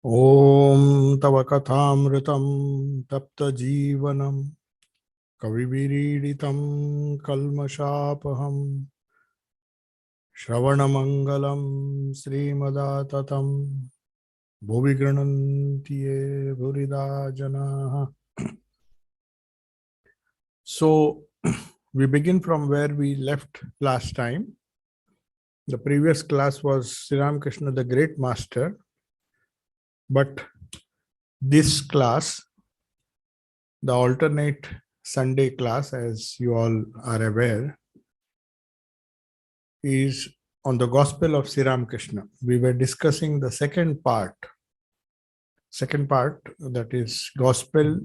ॐ तव कथामृतं तप्तजीवनं कविभिरीडितं कल्मषापहं श्रवणमङ्गलं श्रीमदाततं भुवि गृह्णन्ति ये भूरिदा जनाः. So we begin from where we left last time. The previous class was Sri Ramakrishna, the great master. But this class, the alternate Sunday class, as you all are aware, is on the Gospel of Sri Ramakrishna. We were discussing the second part, that is Gospel.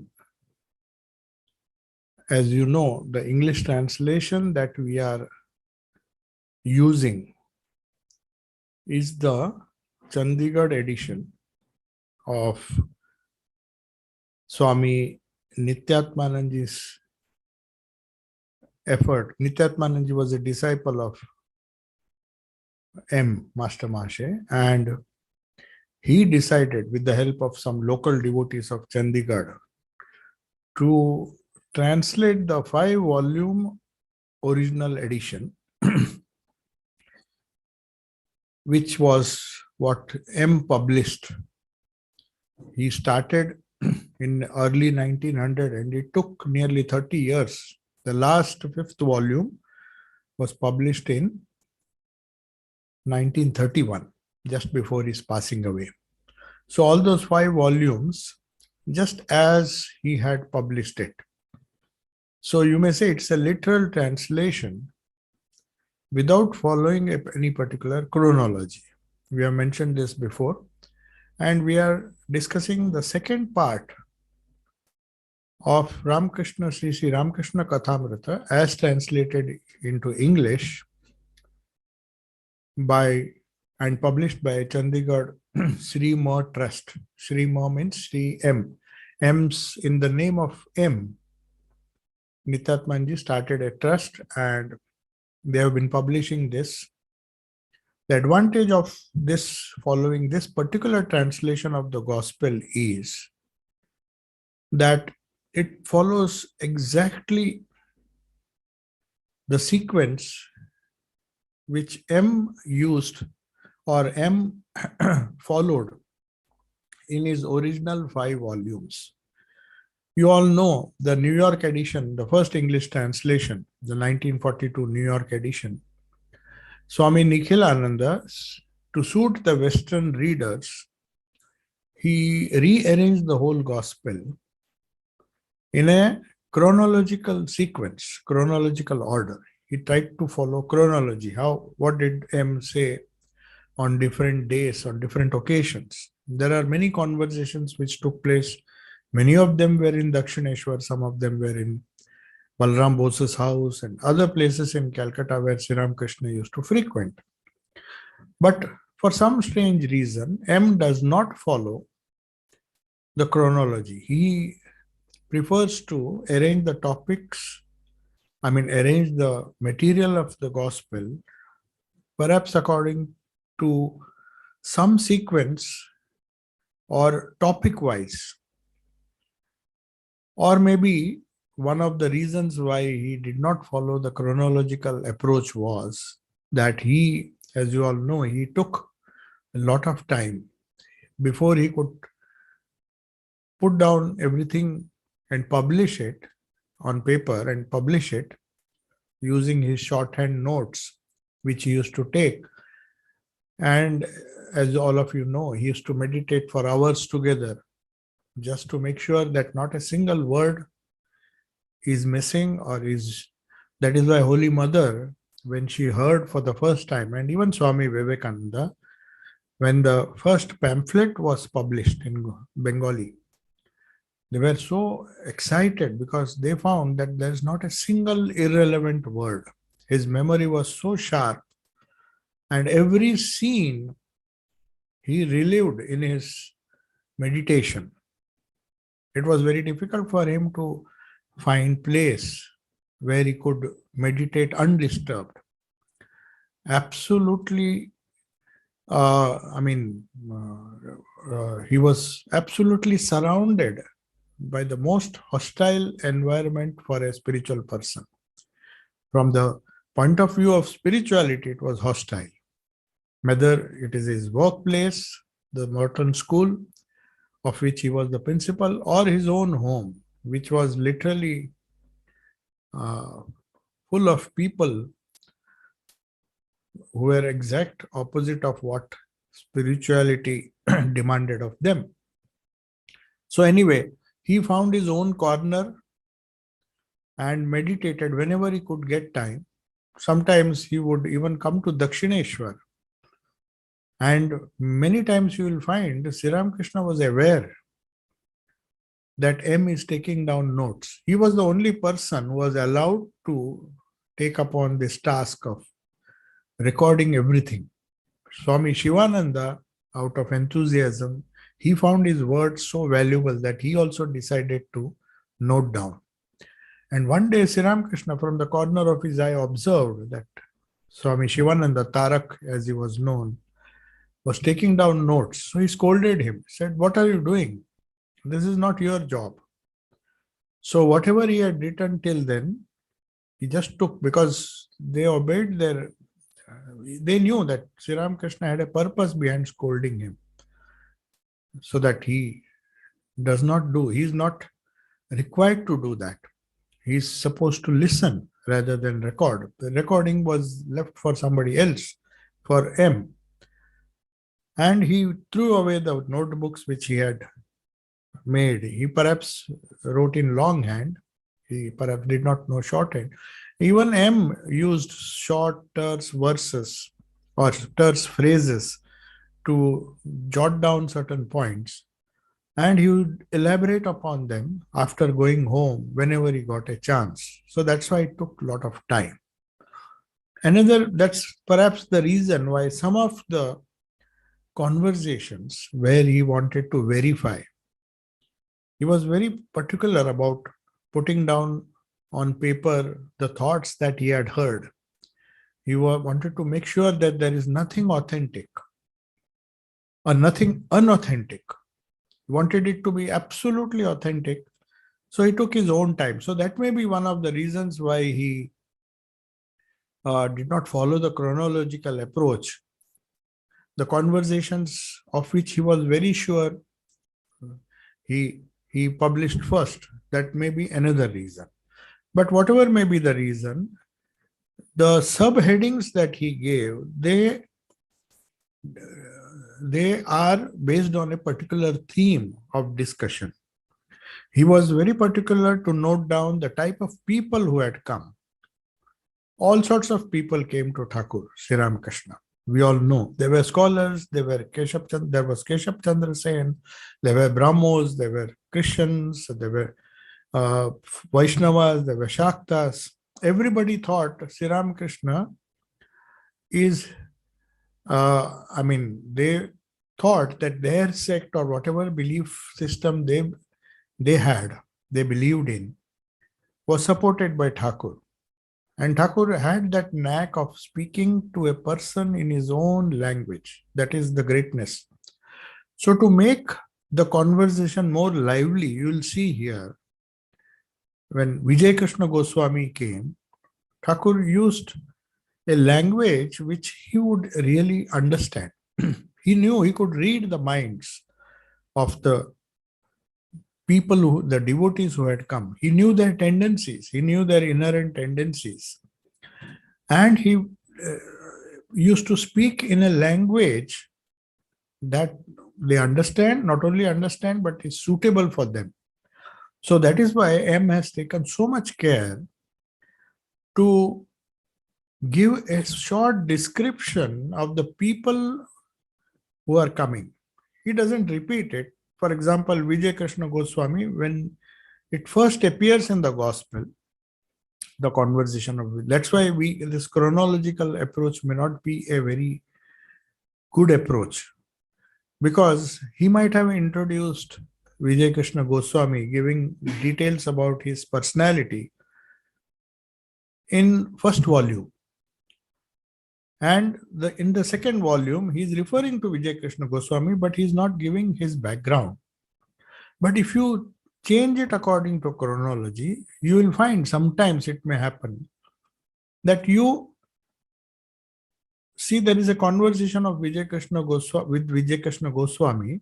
As you know, the English translation that we are using is the Chandigarh edition of Swami Nityatmananji's effort. Nityatmananji was a disciple of M. Master Mashe, and he decided, with the help of some local devotees of Chandigarh, to translate the 5-volume original edition, which was what M published. He started in early 1900 and it took nearly 30 years. The last 5th volume was published in 1931, just before his passing away. So all those 5 volumes, just as he had published it. So you may say it's a literal translation without following any particular chronology. We have mentioned this before, and we are discussing the second part of Ramakrishna Sri Ramakrishna Kathamrita as translated into English by and published by Chandigarh Sri Ma Trust. Sri Ma means Sri M. M's in the name of M. Nityatmanji started a trust and they have been publishing this. The advantage of this, following this particular translation of the Gospel, is that it follows exactly the sequence which M used or M followed in his original 5 volumes. You all know the New York edition, the first English translation, the 1942 New York edition. Swami Nikhilananda, to suit the Western readers, he rearranged the whole Gospel in a chronological sequence, chronological order. He tried to follow chronology. What did M say on different days, on different occasions? There are many conversations which took place. Many of them were in Dakshineshwar, some of them were in Balram Bose's house and other places in Calcutta where Sri Ramakrishna used to frequent. But for some strange reason, M does not follow the chronology. He prefers to arrange the topics, arrange the material of the Gospel, perhaps according to some sequence or topic-wise. Or maybe one of the reasons why he did not follow the chronological approach was that he, as you all know, he took a lot of time before he could put down everything and publish it on paper and publish it using his shorthand notes, which he used to take. And as all of you know, he used to meditate for hours together just to make sure that not a single word is missing or is. That is why Holy Mother, when she heard for the first time, and even Swami Vivekananda, when the first pamphlet was published in Bengali, they were so excited because they found that there is not a single irrelevant word. His memory was so sharp, and every scene he relived in his meditation. It was very difficult for him to find place where he could meditate undisturbed. Absolutely He was absolutely surrounded by the most hostile environment for a spiritual person. From the point of view of spirituality, it was hostile. Whether it is his workplace, the Merton School, of which he was the principal, or his own home, which was literally uh, full of people who were exact opposite of what spirituality demanded of them. So anyway, he found his own corner and meditated whenever he could get time. Sometimes he would even come to Dakshineshwar. And many times you will find Sri Ramakrishna was aware that M is taking down notes. He was the only person who was allowed to take upon this task of recording everything. Swami Shivananda, out of enthusiasm, he found his words so valuable that he also decided to note down. And one day, Sri Ramakrishna, from the corner of his eye, observed that Swami Shivananda, Tarak as he was known, was taking down notes. So he scolded him, said, "What are you doing? This is not your job." So whatever he had written till then, he just took, because they obeyed their, they knew that Sri Ramakrishna had a purpose behind scolding him, so that he does not do, he is not required to do that. He is supposed to listen rather than record. The recording was left for somebody else, for M. And he threw away the notebooks which he had made. He perhaps wrote in longhand. He perhaps did not know shorthand. Even M used short terse verses or terse phrases to jot down certain points, and he would elaborate upon them after going home whenever he got a chance. So that's why it took a lot of time. That's perhaps the reason why some of the conversations where he wanted to verify, he was very particular about putting down on paper the thoughts that he had heard. He wanted to make sure that there is nothing authentic or nothing unauthentic. He wanted it to be absolutely authentic. So he took his own time. So that may be one of the reasons why he did not follow the chronological approach. The conversations of which he was very sure he published first. That may be another reason. But whatever may be the reason, the subheadings that he gave, they are based on a particular theme of discussion. He was very particular to note down the type of people who had come. All sorts of people came to Thakur, Sri Ramakrishna. We all know. There were scholars, there was Keshab Chandra Sen, there were Brahmos, there were Christians, there were Vaishnavas, there were Shaktas. Everybody thought Sri Ramakrishna is, they thought that their sect or whatever belief system they believed in, was supported by Thakur. And Thakur had that knack of speaking to a person in his own language. That is the greatness. So to make the conversation more lively, you will see here, when Vijay Krishna Goswami came, Thakur used a language which he would really understand. He knew, he could read the minds of the people, the devotees who had come. He knew their tendencies, he knew their inherent tendencies. And he used to speak in a language that they understand, not only understand, but is suitable for them. So that is why M has taken so much care to give a short description of the people who are coming. He doesn't repeat it. For example, Vijay Krishna Goswami, when it first appears in the gospel, the conversation of, that's why this chronological approach may not be a very good approach, because he might have introduced Vijay Krishna Goswami, giving details about his personality in first volume. And in the second volume, he is referring to Vijay Krishna Goswami, but he is not giving his background. But if you change it according to chronology, you will find sometimes it may happen that you see there is a conversation of Vijay Krishna Goswami with Vijay Krishna Goswami,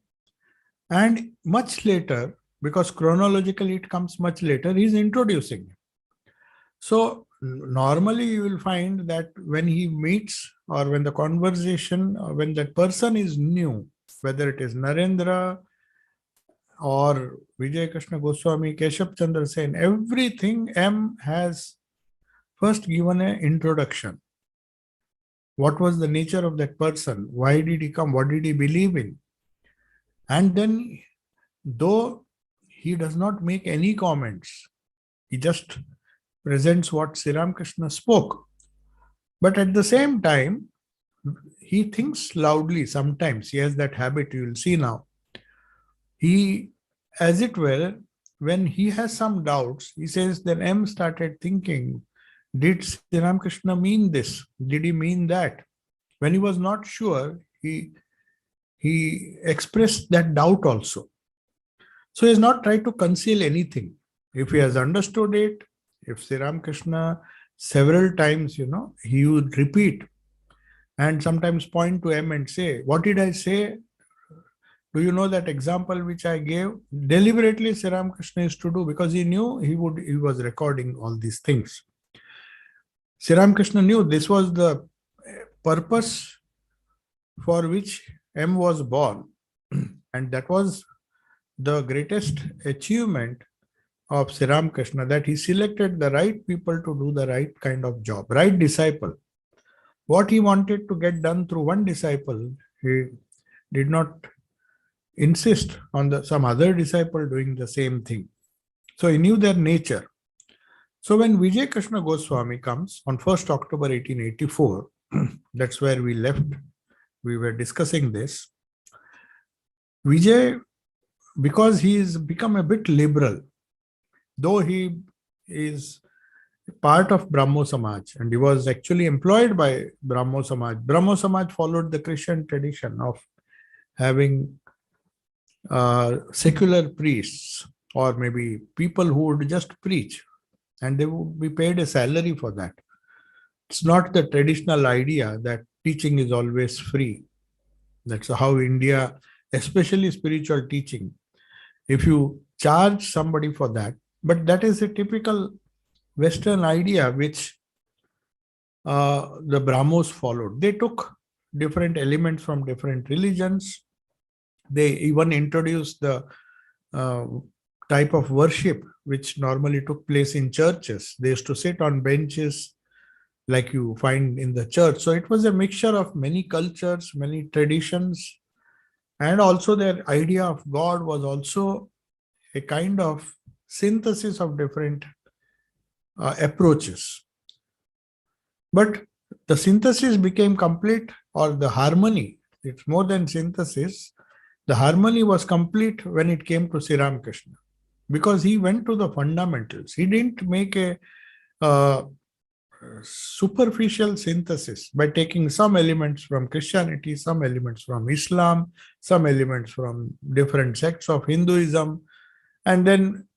and much later, because chronologically it comes much later, he is introducing him. So normally you will find that when he meets or when the conversation, or when that person is new, whether it is Narendra or Vijay Krishna Goswami, Keshav Chandra Sen, everything M has first given an introduction. What was the nature of that person? Why did he come? What did he believe in? And then, though he does not make any comments, he just presents what Sri Ramakrishna spoke. But at the same time, he thinks loudly sometimes. He has that habit, you will see now. He, as it were, when he has some doubts, he says, then M started thinking, did Sri Ramakrishna mean this? Did he mean that? When he was not sure, he expressed that doubt also. So he has not tried to conceal anything. If he has understood it, if Sri Ramakrishna several times, he would repeat and sometimes point to M and say, what did I say? Do you know that example which I gave? Deliberately Sri Ramakrishna used to do, because he knew he was recording all these things. Sri Ramakrishna knew this was the purpose for which M was born. And that was the greatest achievement of Sri Ramakrishna, that he selected the right people to do the right kind of job, right disciple. What he wanted to get done through one disciple, he did not insist on some other disciple doing the same thing. So he knew their nature. So when Vijay Krishna Goswami comes on 1st October 1884, that's where we left. We were discussing this. Vijay, because he has become a bit liberal, though he is part of Brahmo Samaj and he was actually employed by Brahmo Samaj. Brahmo Samaj followed the Christian tradition of having secular priests, or maybe people who would just preach, and they would be paid a salary for that. It's not the traditional idea that teaching is always free. That's how India, especially spiritual teaching, if you charge somebody for that, but that is a typical Western idea which the Brahmos followed. They took different elements from different religions. They even introduced the type of worship which normally took place in churches. They used to sit on benches like you find in the church. So it was a mixture of many cultures, many traditions, and also their idea of God was also a kind of synthesis of different approaches. But the synthesis became complete, or the harmony, it's more than synthesis, the harmony was complete when it came to Sri Ramakrishna, because he went to the fundamentals. He didn't make a superficial synthesis by taking some elements from Christianity, some elements from Islam, some elements from different sects of Hinduism, and then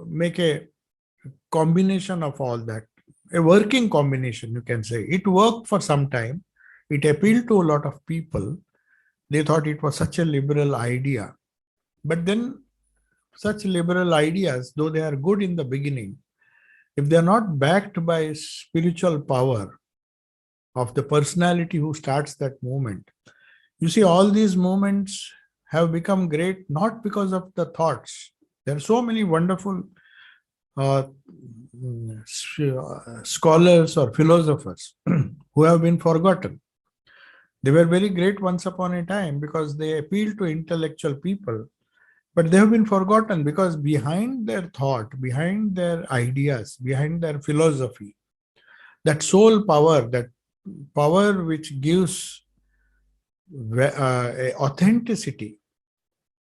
make a combination of all that, a working combination, you can say. It worked for some time. It appealed to a lot of people. They thought it was such a liberal idea. But then such liberal ideas, though they are good in the beginning, if they are not backed by spiritual power of the personality who starts that movement, you see, all these movements have become great not because of the thoughts. There are so many wonderful scholars or philosophers who have been forgotten. They were very great once upon a time because they appealed to intellectual people, but they have been forgotten because behind their thought, behind their ideas, behind their philosophy, that soul power, that power which gives authenticity,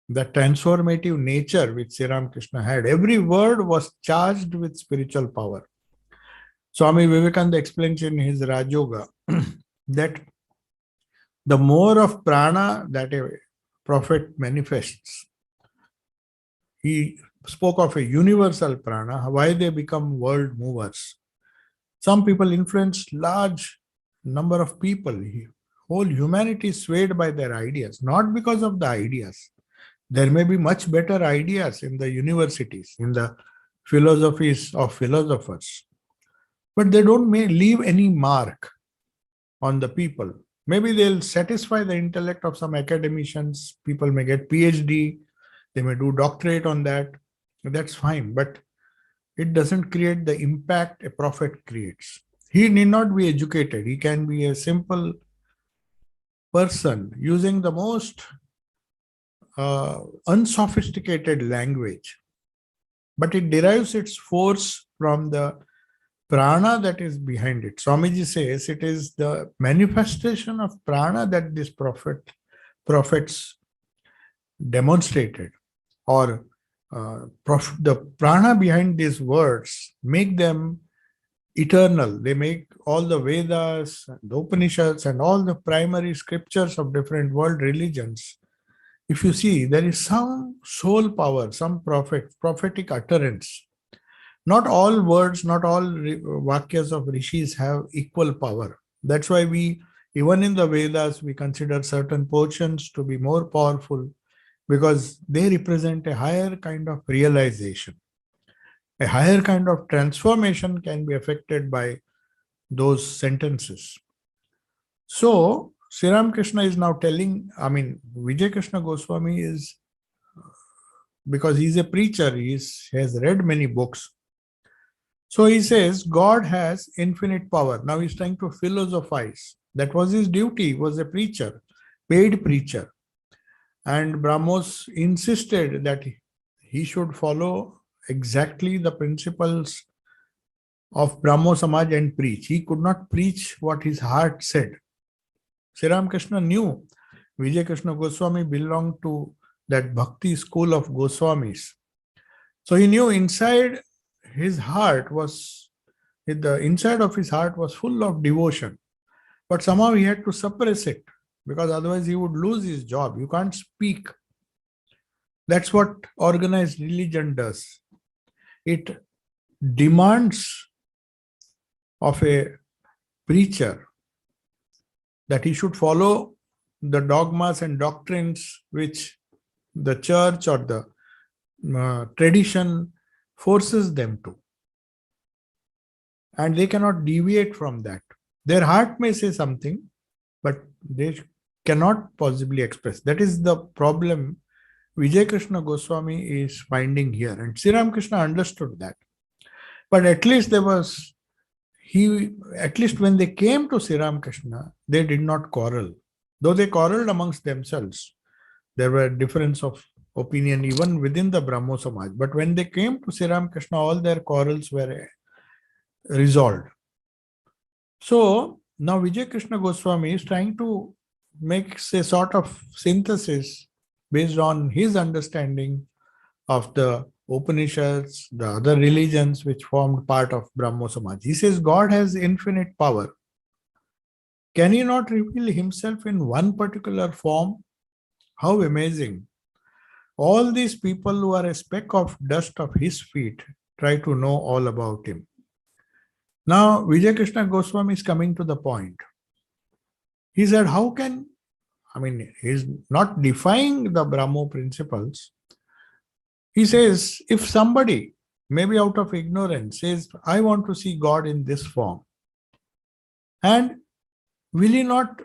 the transformative nature which Sri Ramakrishna had, every word was charged with spiritual power. Swami Vivekananda explains in his Rajoga that the more of prana that a prophet manifests, he spoke of a universal prana, why they become world movers. Some people influence large number of people. Whole humanity is swayed by their ideas, not because of the ideas. There may be much better ideas in the universities, in the philosophies of philosophers, but they don't leave any mark on the people. Maybe they'll satisfy the intellect of some academicians. People may get PhD, they may do doctorate on that. That's fine, but it doesn't create the impact a prophet creates. He need not be educated. He can be a simple person using the most unsophisticated language, but it derives its force from the prana that is behind it. Swamiji says it is the manifestation of prana that this prophets demonstrated, or the prana behind these words make them eternal. They make all the Vedas, the Upanishads, and all the primary scriptures of different world religions. If you see, there is some soul power, some prophetic utterance. Not all words, not all vakyas of rishis have equal power. That's why even in the Vedas, we consider certain portions to be more powerful because they represent a higher kind of realization. A higher kind of transformation can be affected by those sentences. So, Sri Ramakrishna is now telling, Vijay Krishna Goswami is, because he's a preacher, he has read many books. So he says, God has infinite power. Now he's trying to philosophize. That was his duty. He was a preacher, paid preacher. And Brahmos insisted that he should follow exactly the principles of Brahmo Samaj and preach. He could not preach what his heart said. Sri Ramakrishna knew Vijay Krishna Goswami belonged to that bhakti school of Goswamis. So he knew inside his heart was, the inside of his heart was full of devotion. But somehow he had to suppress it because otherwise he would lose his job. You can't speak. That's what organized religion does. It demands of a preacher that he should follow the dogmas and doctrines which the church or the tradition forces them to. And they cannot deviate from that. Their heart may say something, but they cannot possibly express. That is the problem Vijay Krishna Goswami is finding here. And Sri Ramakrishna understood that. But at least at least when they came to Sri Ramakrishna, they did not quarrel. Though they quarreled amongst themselves, there were difference of opinion even within the Brahmo Samaj. But when they came to Sri Ramakrishna, all their quarrels were resolved. So now Vijay Krishna Goswami is trying to make a sort of synthesis based on his understanding of the Upanishads, the other religions which formed part of Brahmo Samaj. He says God has infinite power. Can he not reveal himself in one particular form? How amazing. All these people who are a speck of dust of his feet try to know all about him. Now, Vijay Krishna Goswami is coming to the point. He said, he's not defying the Brahmo principles. He says, if somebody, maybe out of ignorance, says, I want to see God in this form, and will not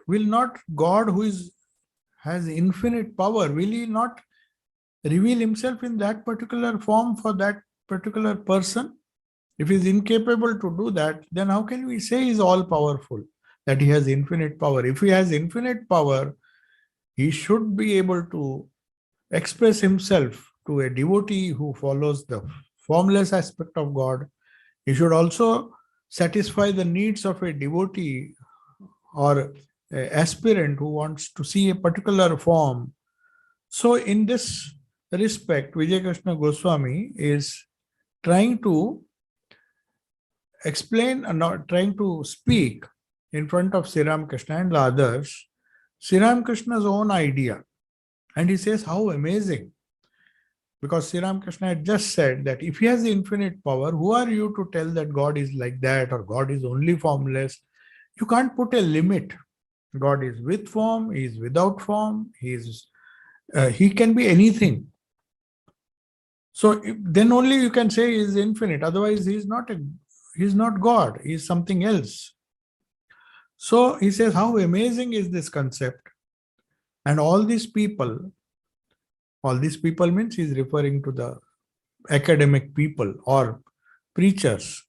God who has infinite power, will he not reveal himself in that particular form for that particular person? If he is incapable to do that, then how can we say he is all powerful, that he has infinite power? If he has infinite power, he should be able to express himself to a devotee who follows the formless aspect of God. He should also satisfy the needs of a devotee or an aspirant who wants to see a particular form. So in this respect, Vijay Krishna Goswami is trying to explain and not trying to speak in front of Sri Ramakrishna and the others, Sri Ramakrishna's own idea. And he says, how amazing. Because Sri Ramakrishna had just said that if he has the infinite power, who are you to tell that God is like that or God is only formless? You can't put a limit. God is with form, he is without form, he can be anything. So then only you can say he is infinite. Otherwise, he is not God. He is something else. So he says, how amazing is this concept? And all these people means he is referring to the academic people or preachers,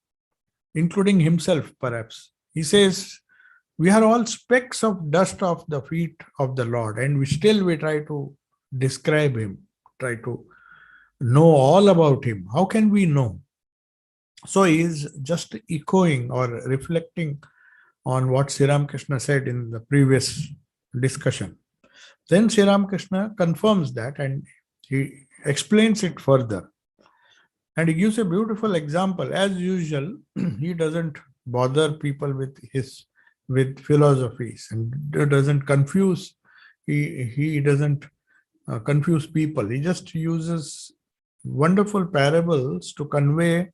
including himself perhaps. He says, we are all specks of dust of the feet of the Lord, and we try to describe him, try to know all about him. How can we know? So he is just echoing or reflecting on what Sri Ramakrishna said in the previous discussion. Then Sri Ramakrishna confirms that and he explains it further. And he gives a beautiful example. As usual, he doesn't bother people with philosophies and doesn't confuse. He doesn't confuse people. He just uses wonderful parables to convey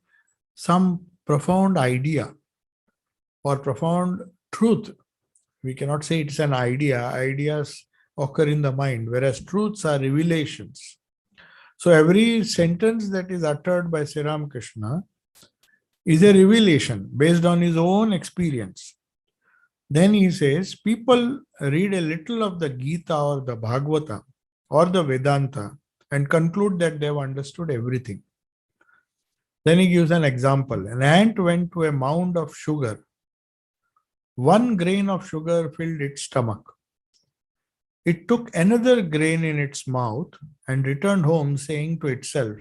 some profound idea or profound truth. We cannot say it's an idea. Ideas occur in the mind, whereas truths are revelations. So every sentence that is uttered by Sri Ramakrishna is a revelation based on his own experience. Then he says, people read a little of the Gita or the Bhagavata or the Vedanta and conclude that they've understood everything. Then he gives an example. An ant went to a mound of sugar. 1 grain of sugar filled its stomach. It took another grain in its mouth and returned home saying to itself,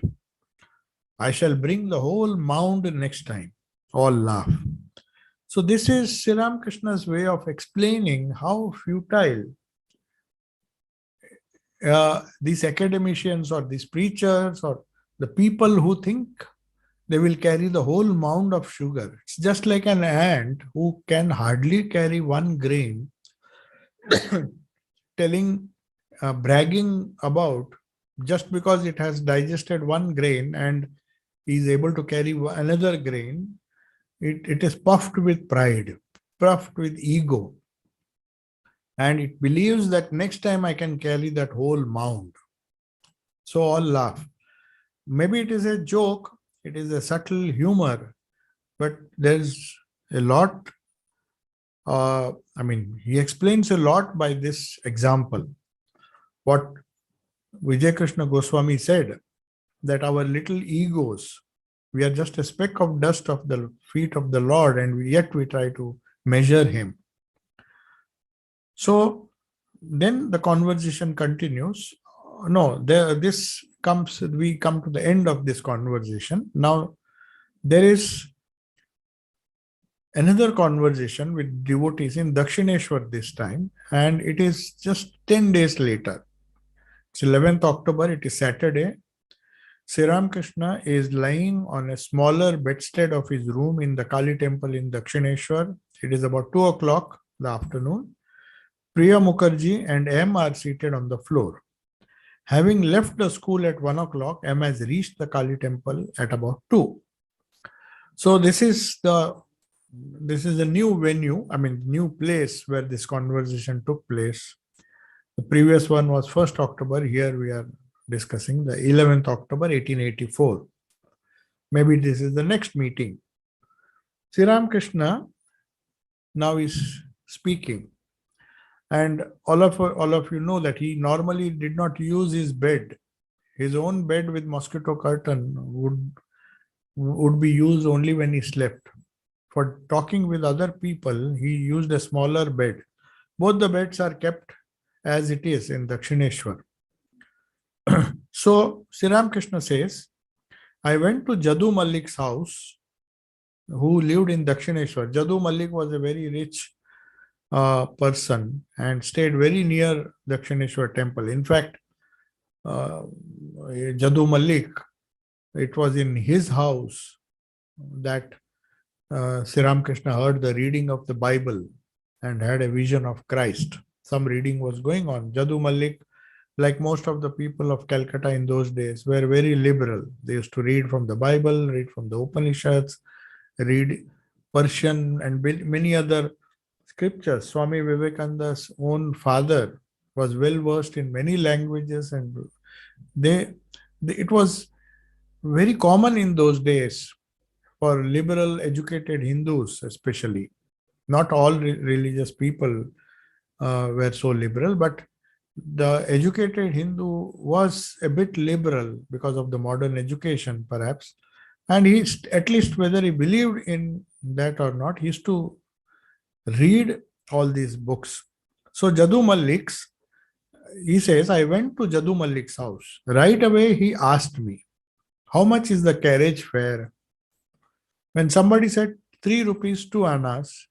I shall bring the whole mound next time. All laugh. So this is Sri Ramakrishna's way of explaining how futile these academicians or these preachers or the people who think they will carry the whole mound of sugar. It's just like an ant who can hardly carry 1 grain bragging about just because it has digested 1 grain and is able to carry another grain, it is puffed with pride, puffed with ego. And it believes that next time I can carry that whole mound. So all laugh. Maybe it is a joke, it is a subtle humor, but there's a lot. He explains a lot by this example. What Vijay Krishna Goswami said, that our little egos, we are just a speck of dust of the feet of the Lord, and yet we try to measure him. So then the conversation continues. We come to the end of this conversation. Now there is another conversation with devotees in Dakshineshwar this time, and it is just 10 days later. It's 11th October, it is Saturday. Sri Ramakrishna is lying on a smaller bedstead of his room in the Kali temple in Dakshineshwar. It is about 2 o'clock in the afternoon. Priya Mukherjee and M are seated on the floor. Having left the school at 1 o'clock, M has reached the Kali temple at about 2. So this is a new venue, new place where this conversation took place. The previous one was 1st October. Here we are discussing the 11th October, 1884. Maybe this is the next meeting. Sri Ramakrishna now is speaking. And all of you know that he normally did not use his bed. His own bed with mosquito curtain would be used only when he slept. For talking with other people, he used a smaller bed. Both the beds are kept as it is in Dakshineshwar. So Sri Ramakrishna says, I went to Jadu Mallik's house, who lived in Dakshineshwar. Jadu Mallik was a very rich person and stayed very near Dakshineshwar temple. In fact, Jadu Mallik, it was in his house that Sri Ramakrishna heard the reading of the Bible and had a vision of Christ. Some reading was going on. Jadu Malik, like most of the people of Calcutta in those days, were very liberal. They used to read from the Bible, read from the Upanishads, read Persian and many other scriptures. Swami Vivekananda's own father was well versed in many languages, and it was very common in those days for liberal educated Hindus, especially. Not all religious people were so liberal, but the educated Hindu was a bit liberal because of the modern education, perhaps. And he, at least whether he believed in that or not, he used to read all these books. So Jadu Malik's, he says, I went to Jadu Malik's house. Right away, he asked me, how much is the carriage fare? When somebody said 3 rupees 2 annas,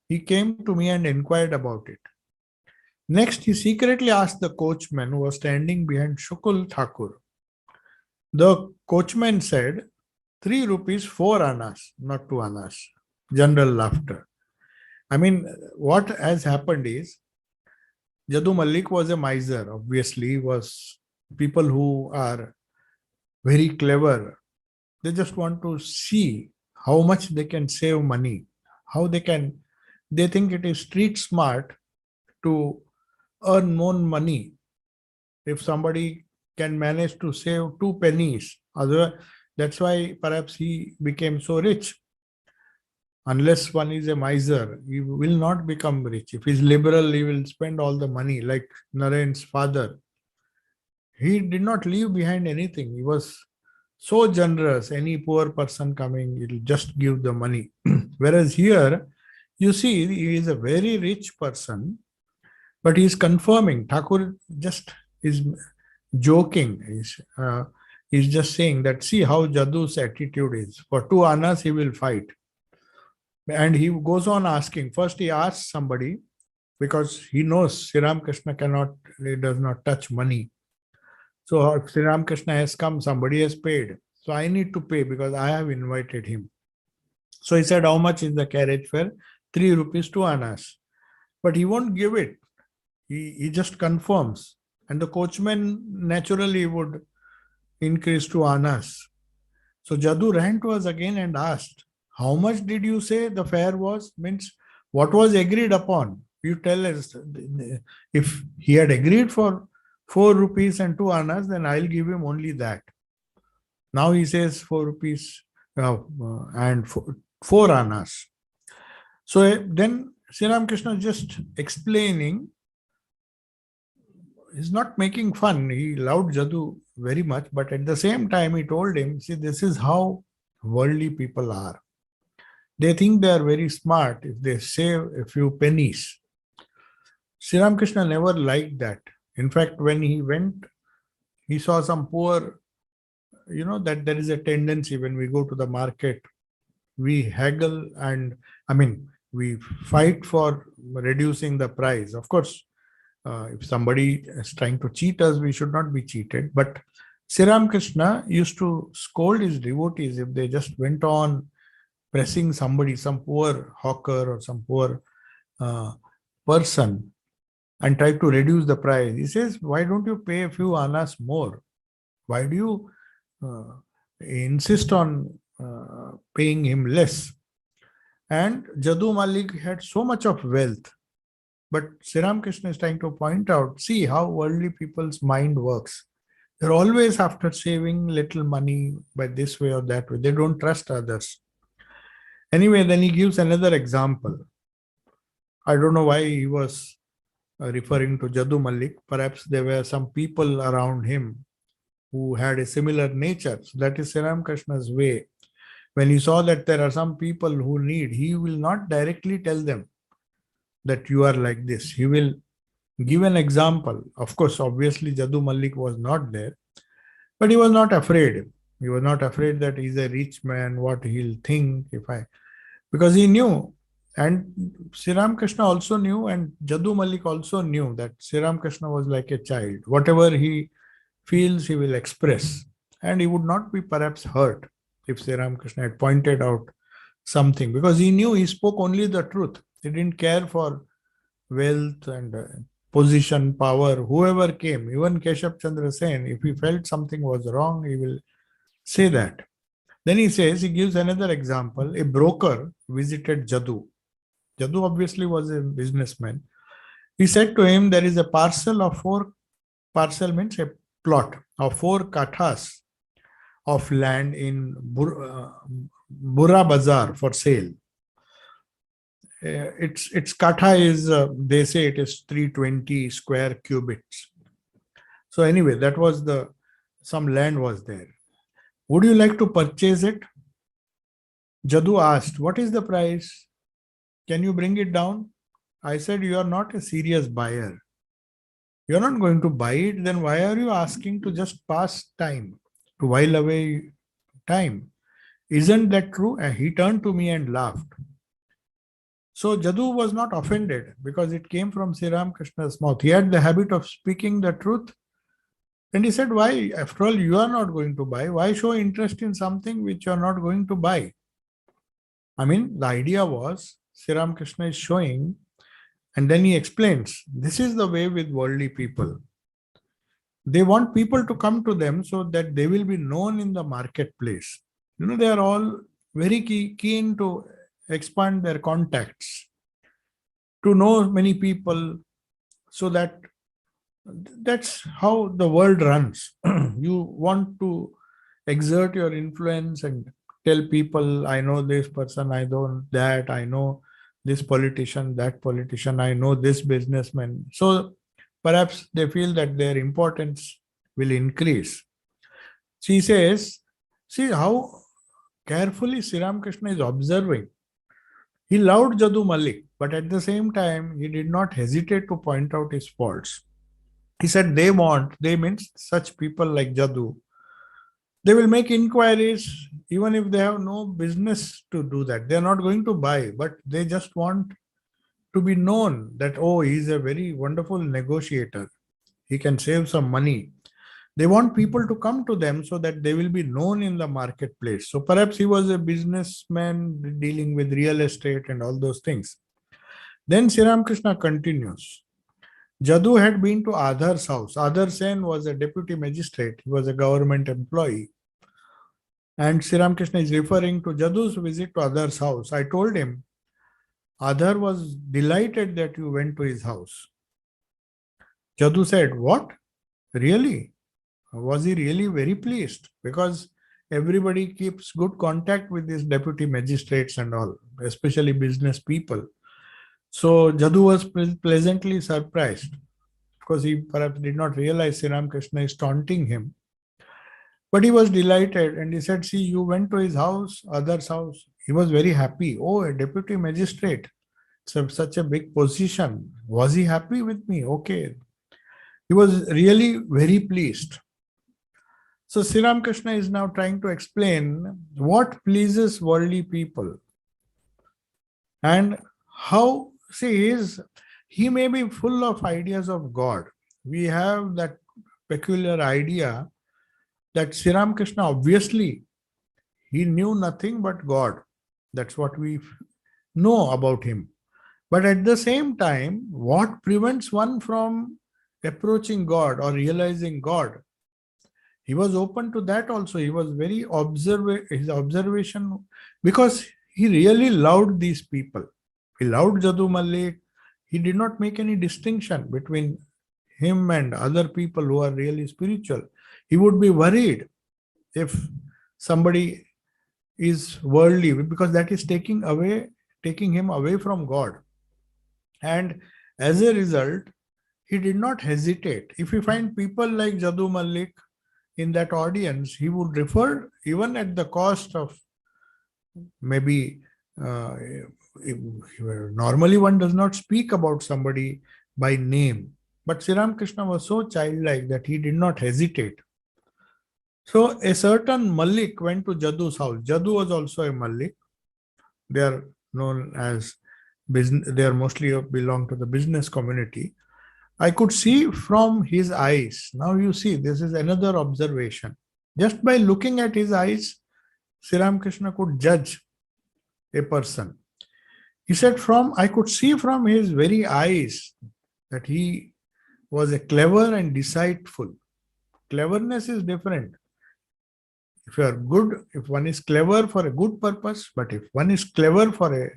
he came to me and inquired about it. Next, he secretly asked the coachman who was standing behind Shukul Thakur. The coachman said, 3 rupees 4 annas, not 2 annas. General laughter. I mean, what has happened is, Jadu Malik was a miser, obviously, was people who are very clever. They just want to see how much they can save money, they think it is street smart to earn more money. If somebody can manage to save 2 pennies, that's why perhaps he became so rich. Unless one is a miser, he will not become rich. If he's liberal, he will spend all the money, like Narayan's father. He did not leave behind anything. He was so generous. Any poor person coming, he'll just give the money. Whereas here, you see, he is a very rich person, but he is confirming. Thakur just is joking. He's just saying that, see how Jadu's attitude is. For 2 annas, he will fight. And he goes on asking. First, he asks somebody, because he knows Sri Ramakrishna does not touch money. So if Sri Ramakrishna has come, somebody has paid. So I need to pay because I have invited him. So he said, how much is the carriage fare? 3 rupees 2 annas. But he won't give it. He just confirms. And the coachman naturally would increase to annas. So Jadu ran to us again and asked, how much did you say the fare was? Means what was agreed upon? You tell us. If he had agreed for 4 rupees and 2 annas, then I'll give him only that. Now he says 4 rupees and 4 annas. So then Sri Ramakrishna just explaining. He's not making fun. He loved Jadu very much, but at the same time, he told him, see, this is how worldly people are. They think they are very smart if they save a few pennies. Sri Ramakrishna never liked that. In fact, when he went, he saw some poor, that there is a tendency when we go to the market, we haggle and, we fight for reducing the price. Of course, if somebody is trying to cheat us, we should not be cheated. But Sri Ramakrishna used to scold his devotees if they just went on pressing somebody, some poor hawker or some poor person, and tried to reduce the price. He says, why don't you pay a few annas more? Why do you insist on paying him less? And Jadu Malik had so much of wealth. But Sri Ramakrishna is trying to point out, see how worldly people's mind works. They're always after saving little money by this way or that way. They don't trust others. Anyway, then he gives another example. I don't know why he was referring to Jadu Malik. Perhaps there were some people around him who had a similar nature. So that is Sri Ramakrishna's way. When he saw that there are some people who need, he will not directly tell them that you are like this. He will give an example. Of course, obviously, Jadu Malik was not there, but he was not afraid. He was not afraid that he's a rich man, what he'll think because he knew. And Sri Ramakrishna also knew, and Jadu Malik also knew that Sri Ramakrishna was like a child. Whatever he feels, he will express. And he would not be perhaps hurt if Sri Ramakrishna had pointed out something, because he knew he spoke only the truth. He didn't care for wealth and position, power, whoever came. Even Keshav Chandra Sen, if he felt something was wrong, he will say that. Then he says, he gives another example. A broker visited Jadu. Jadu obviously was a businessman. He said to him, there is a parcel means a plot of 4 kathas of land in Burra Bazaar for sale. Its katha is, they say it is 320 square cubits. So anyway, that was some land was there. Would you like to purchase it? Jadu asked, what is the price? Can you bring it down? I said, you are not a serious buyer. You are not going to buy it, then why are you asking to just pass time, to while away time? Isn't that true? And he turned to me and laughed. So Jadu was not offended because it came from Sri Ramakrishna's mouth. He had the habit of speaking the truth. And he said, why? After all, you are not going to buy. Why show interest in something which you are not going to buy? I mean, the idea was Sri Ramakrishna is showing, and then he explains, this is the way with worldly people. They want people to come to them so that they will be known in the marketplace. They are all very keen to expand their contacts, to know many people, so that's how the world runs. You want to exert your influence and tell people, I know this person, I know that, I know this politician, that politician, I know this businessman. So perhaps they feel that their importance will increase. She says, see how carefully Sri Ramakrishna is observing. He loved Jadu Malik, but at the same time, he did not hesitate to point out his faults. He said they means such people like Jadu. They will make inquiries even if they have no business to do that. They are not going to buy, but they just want to be known that, oh, he is a very wonderful negotiator. He can save some money. They want people to come to them so that they will be known in the marketplace. So perhaps he was a businessman dealing with real estate and all those things. Then Sri Ramakrishna continues. Jadu had been to Adhar's house. Adhar Sen was a deputy magistrate. He was a government employee. And Sri Ramakrishna is referring to Jadu's visit to Adhar's house. I told him, Adhar was delighted that you went to his house. Jadu said, what? Really? Was he really very pleased? Because everybody keeps good contact with these deputy magistrates and all, especially business people. So Jadu was pleasantly surprised because he perhaps did not realize Sri Ramakrishna is taunting him. But he was delighted and he said, see, you went to his house, Adhar's house. He was very happy. Oh, a deputy magistrate. It's such a big position. Was he happy with me? Okay. He was really very pleased. So Sri Ramakrishna is now trying to explain what pleases worldly people and how, see, he may be full of ideas of God. We have that peculiar idea that Sri Ramakrishna, obviously, he knew nothing but God. That's what we know about him. But at the same time, what prevents one from approaching God or realizing God? He was open to that also. He was very his observation, because he really loved these people. He loved Jadu Malik. He did not make any distinction between him and other people who are really spiritual. He would be worried if somebody is worldly, because that is taking him away from God. And as a result, he did not hesitate. If you find people like Jadu Malik in that audience, he would refer, even at the cost of maybe, normally one does not speak about somebody by name. But Sri Ramakrishna was so childlike that he did not hesitate. So a certain Malik went to Jadu's house. Jadu was also a Malik. They are known as business. They are mostly belong to the business community. I could see from his eyes. Now you see, this is another observation. Just by looking at his eyes, Sri Ramakrishna could judge a person. He said, I could see from his very eyes that he was a clever and deceitful. Cleverness is different. If you are good, if one is clever for a good purpose, but if one is clever for a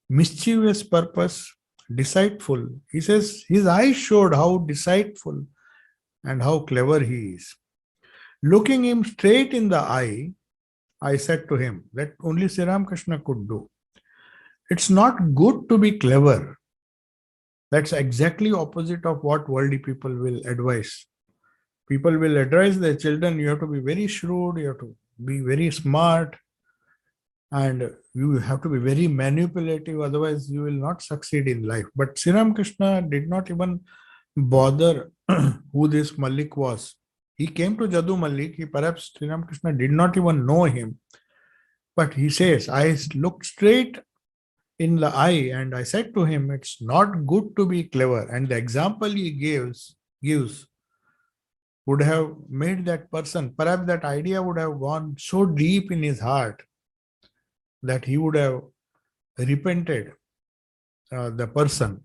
mischievous purpose, deceitful, he says his eyes showed how deceitful and how clever he is. Looking him straight in the eye, I said to him that only Sri Ramakrishna could do. It's not good to be clever. That's exactly opposite of what worldly people will advise. People will advise their children, you have to be very shrewd, you have to be very smart, and you have to be very manipulative, otherwise you will not succeed in life. But Sri Ramakrishna did not even bother who this Malik was. He came to Jadu Malik, perhaps Sri Ramakrishna did not even know him. But he says, I looked straight in the eye and I said to him, it's not good to be clever. And the example he gives would have made that person, perhaps that idea would have gone so deep in his heart that he would have repented the person.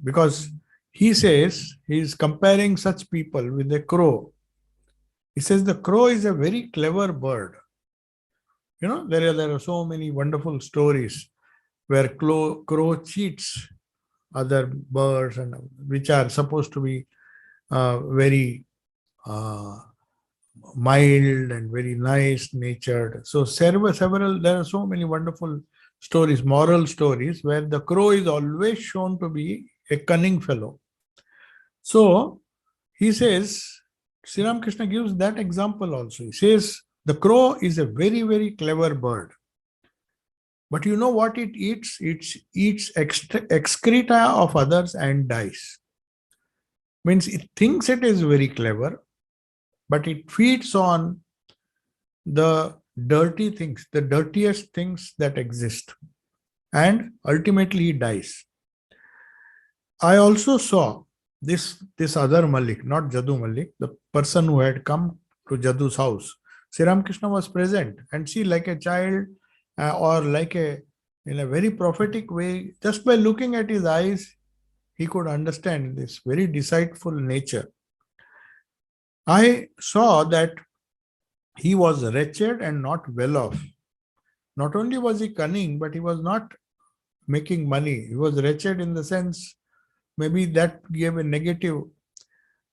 Because he says, he is comparing such people with a crow. He says the crow is a very clever bird. You know, there are so many wonderful stories where crow cheats other birds, and which are supposed to be very mild and very nice natured. So there are so many wonderful stories, moral stories, where the crow is always shown to be a cunning fellow. So he says, Sri Ramakrishna gives that example also. He says the crow is a very, very clever bird. But you know what it eats? It eats excreta of others and dies. Means it thinks it is very clever, but it feeds on the dirty things, the dirtiest things that exist. And ultimately it dies. I also saw this other Malik, not Jadu Malik, the person who had come to Jadu's house. Sri Ramakrishna was present, and see, like a child or like in a very prophetic way, just by looking at his eyes, he could understand this very deceitful nature. I saw that he was wretched and not well off. Not only was he cunning, but he was not making money. He was wretched in the sense, maybe that gave a negative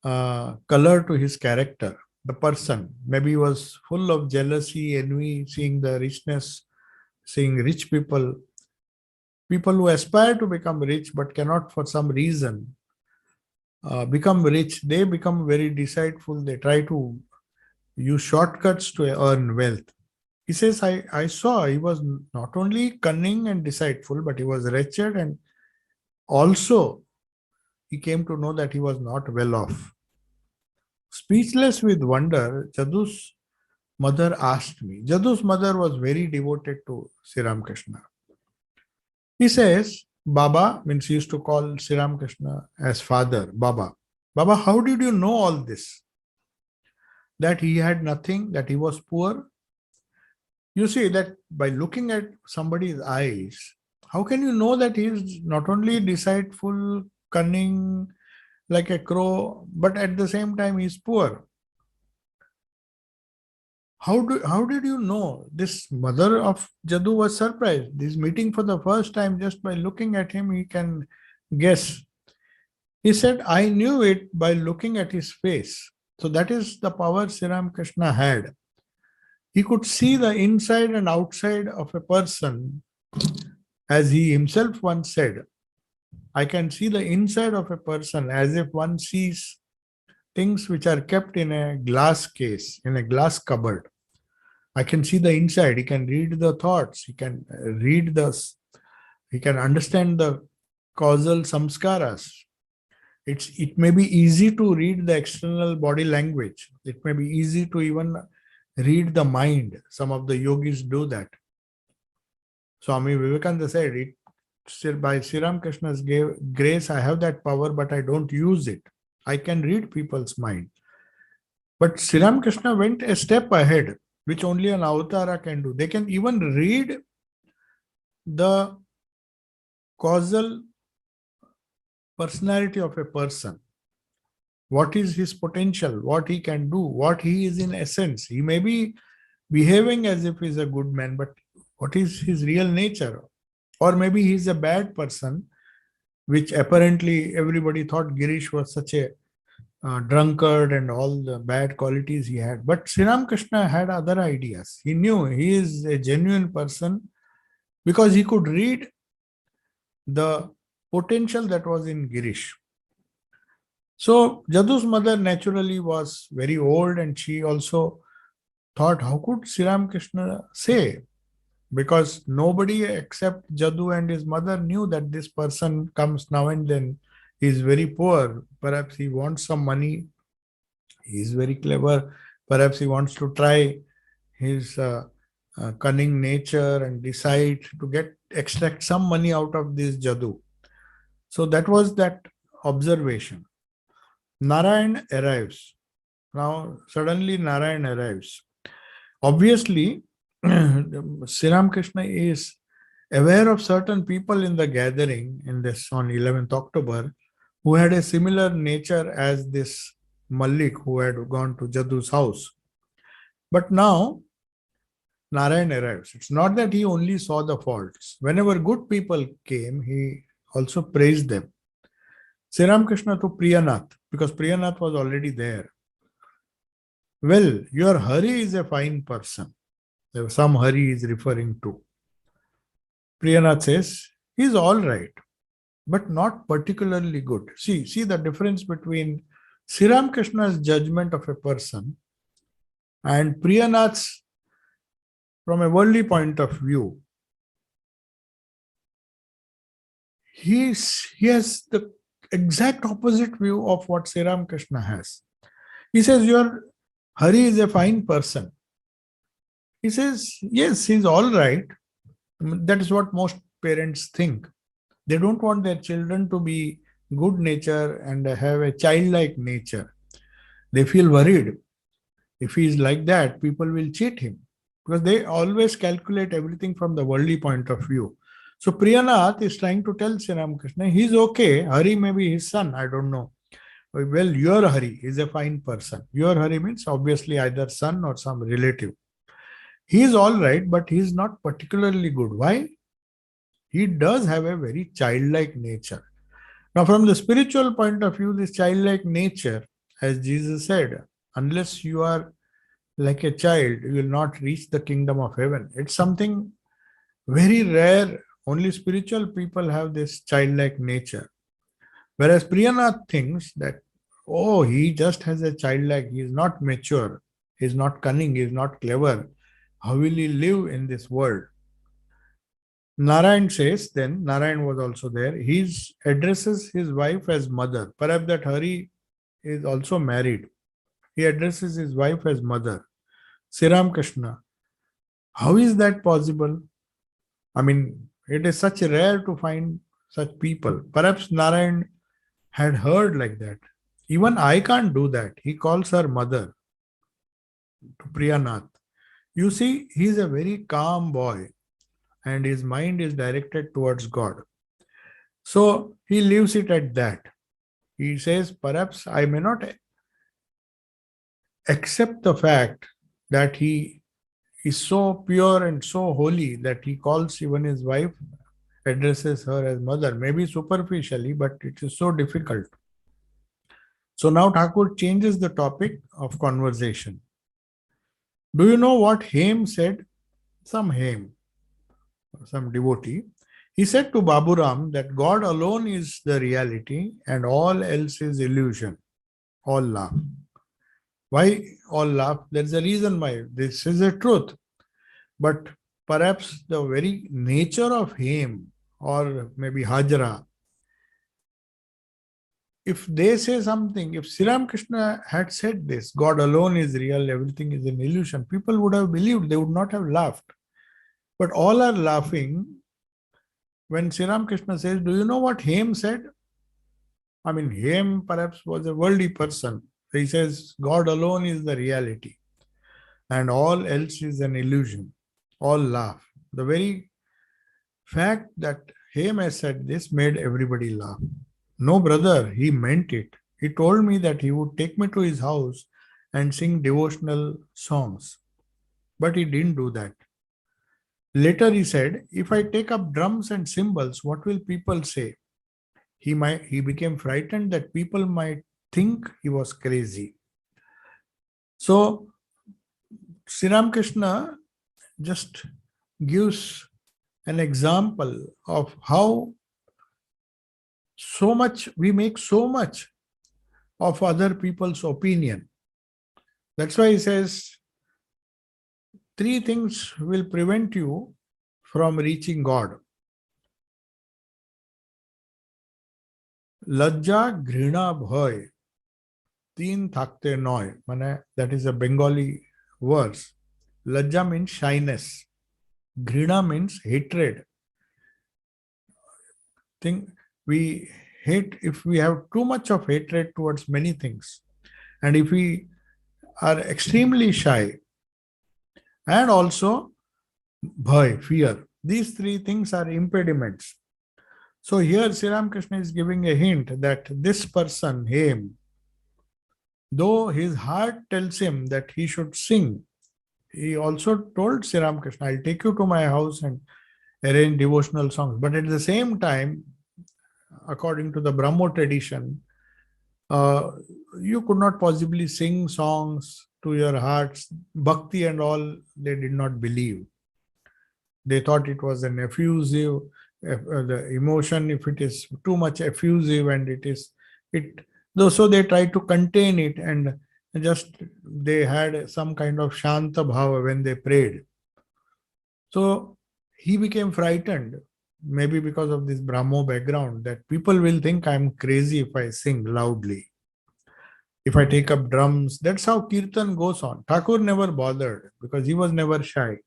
color to his character, the person. Maybe he was full of jealousy, envy, seeing the richness, seeing rich people who aspire to become rich but cannot for some reason become rich. They become very deceitful. They try to use shortcuts to earn wealth. He says, I saw he was not only cunning and deceitful, but he was wretched, and also he came to know that he was not well off. Speechless with wonder, Jadu's mother asked me. Jadu's mother was very devoted to Sri Ramakrishna. He says, Baba, means he used to call Sri Ramakrishna as father, Baba. Baba, how did you know all this? That he had nothing, that he was poor? You see that by looking at somebody's eyes, how can you know that he is not only deceitful, cunning, like a crow, but at the same time he is poor? How did you know? This mother of Jadu was surprised. This meeting for the first time, just by looking at him, he can guess. He said, I knew it by looking at his face. So that is the power Sri Ramakrishna had. He could see the inside and outside of a person, as he himself once said. I can see the inside of a person as if one sees things which are kept in a glass case, in a glass cupboard. I can see the inside. He can read the thoughts. He can he can understand the causal samskaras. It may be easy to read the external body language. It may be easy to even read the mind. Some of the yogis do that. Swami Vivekananda said, by Sri Ramakrishna's grace, I have that power, but I don't use it. I can read people's mind. But Sri Ramakrishna went a step ahead, which only an avatara can do. They can even read the causal personality of a person. What is his potential? What he can do? What he is in essence? He may be behaving as if he's a good man, but what is his real nature? Or maybe he's a bad person, which apparently everybody thought Girish was such a drunkard and all the bad qualities he had. But Sri Ramakrishna had other ideas. He knew he is a genuine person because he could read the potential that was in Girish. So Jadu's mother naturally was very old, and she also thought, how could Sri Ramakrishna say? Because nobody except Jadu and his mother knew that this person comes now and then. He is very poor. Perhaps he wants some money. He is very clever. Perhaps he wants to try his cunning nature and decide to extract some money out of this Jadu. So that was that observation. Narayan arrives. Now suddenly Narayan arrives. Obviously, Sri Ramakrishna is aware of certain people in the gathering in this on 11th October who had a similar nature as this Malik who had gone to Jadu's house. But now Narayan arrives. It's not that he only saw the faults. Whenever good people came, he also praised them. Sri Ramakrishna to Priyanath, because Priyanath was already there. Well, your Hari is a fine person. Some Hari is referring to. Priyanath says, he's all right, but not particularly good. See the difference between Sri Ramakrishna's judgment of a person and Priyanath's from a worldly point of view. He has the exact opposite view of what Sri Ramakrishna has. He says, your Hari is a fine person. He says, yes, he's all right. That is what most parents think. They don't want their children to be good nature and have a childlike nature. They feel worried. If he is like that, people will cheat him because they always calculate everything from the worldly point of view. So Priyanath is trying to tell Sri Ramakrishna, he's okay. Hari may be his son, I don't know. Well, your Hari is a fine person. Your Hari means obviously either son or some relative. He is all right, but he is not particularly good. Why? He does have a very childlike nature. Now, from the spiritual point of view, this childlike nature, as Jesus said, unless you are like a child, you will not reach the kingdom of heaven. It's something very rare. Only spiritual people have this childlike nature. Whereas Priyanath thinks that, oh, he just has a childlike, he is not mature, he is not cunning, he is not clever. How will he live in this world? Narayan says, then, Narayan was also there, he addresses his wife as mother. Perhaps that Hari is also married. He addresses his wife as mother. Sri Ramakrishna, how is that possible? I mean, it is such rare to find such people. Perhaps Narayan had heard like that. Even I can't do that. He calls her mother to Priyanath. You see, he is a very calm boy and his mind is directed towards God. So he leaves it at that. He says, perhaps I may not accept the fact that he is so pure and so holy that he calls even his wife, addresses her as mother, maybe superficially, but it is so difficult. So now Thakur changes the topic of conversation. Do you know what Hem said? Some Hem, some devotee. He said to Baburam that God alone is the reality and all else is illusion. All laugh. Why all laugh? There's a reason why. This is a truth. But perhaps the very nature of Hem or maybe Hajra, if they say something, if Sri Ramakrishna had said this, God alone is real, everything is an illusion, people would have believed, they would not have laughed. But all are laughing when Sri Ramakrishna says, do you know what Hem said? I mean, Hem perhaps was a worldly person. He says, God alone is the reality and all else is an illusion. All laugh. The very fact that Haim has said this made everybody laugh. No, brother, he meant it. He told me that he would take me to his house and sing devotional songs. But he didn't do that. Later he said, if I take up drums and cymbals, what will people say? He became frightened that people might think he was crazy. So Sri Ramakrishna just gives an example of how we make so much of other people's opinion. That's why he says, three things will prevent you from reaching God. Lajja, Ghrina, Bhoy. Teen thakte noy. That is a Bengali verse. Lajja means shyness. Ghrina means hatred. We hate if we have too much of hatred towards many things. And if we are extremely shy, and also bhai, fear. These three things are impediments. So here Sri Ramakrishna is giving a hint that this person, him, though his heart tells him that he should sing, he also told Sri Ramakrishna, I'll take you to my house and arrange devotional songs. But at the same time, according to the Brahmo tradition, you could not possibly sing songs to your hearts. Bhakti and all, they did not believe. They thought it was an effusive, the emotion, if it is too much effusive and so they tried to contain it, and just they had some kind of shanta bhava when they prayed. So he became frightened, maybe because of this Brahmo background, that people will think I'm crazy if I sing loudly, if I take up drums. That's how Kirtan goes on. Thakur never bothered because he was never shy.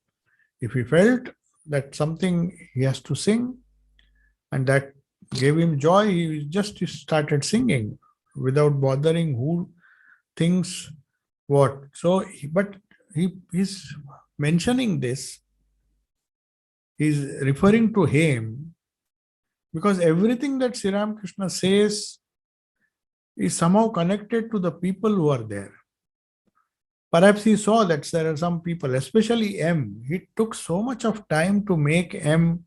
If he felt that something he has to sing and that gave him joy, he just started singing without bothering who thinks what. So, but he's mentioning this, he's referring to him because everything that Sri Ramakrishna says is somehow connected to the people who are there. Perhaps he saw that there are some people, especially M. He took so much of time to make M.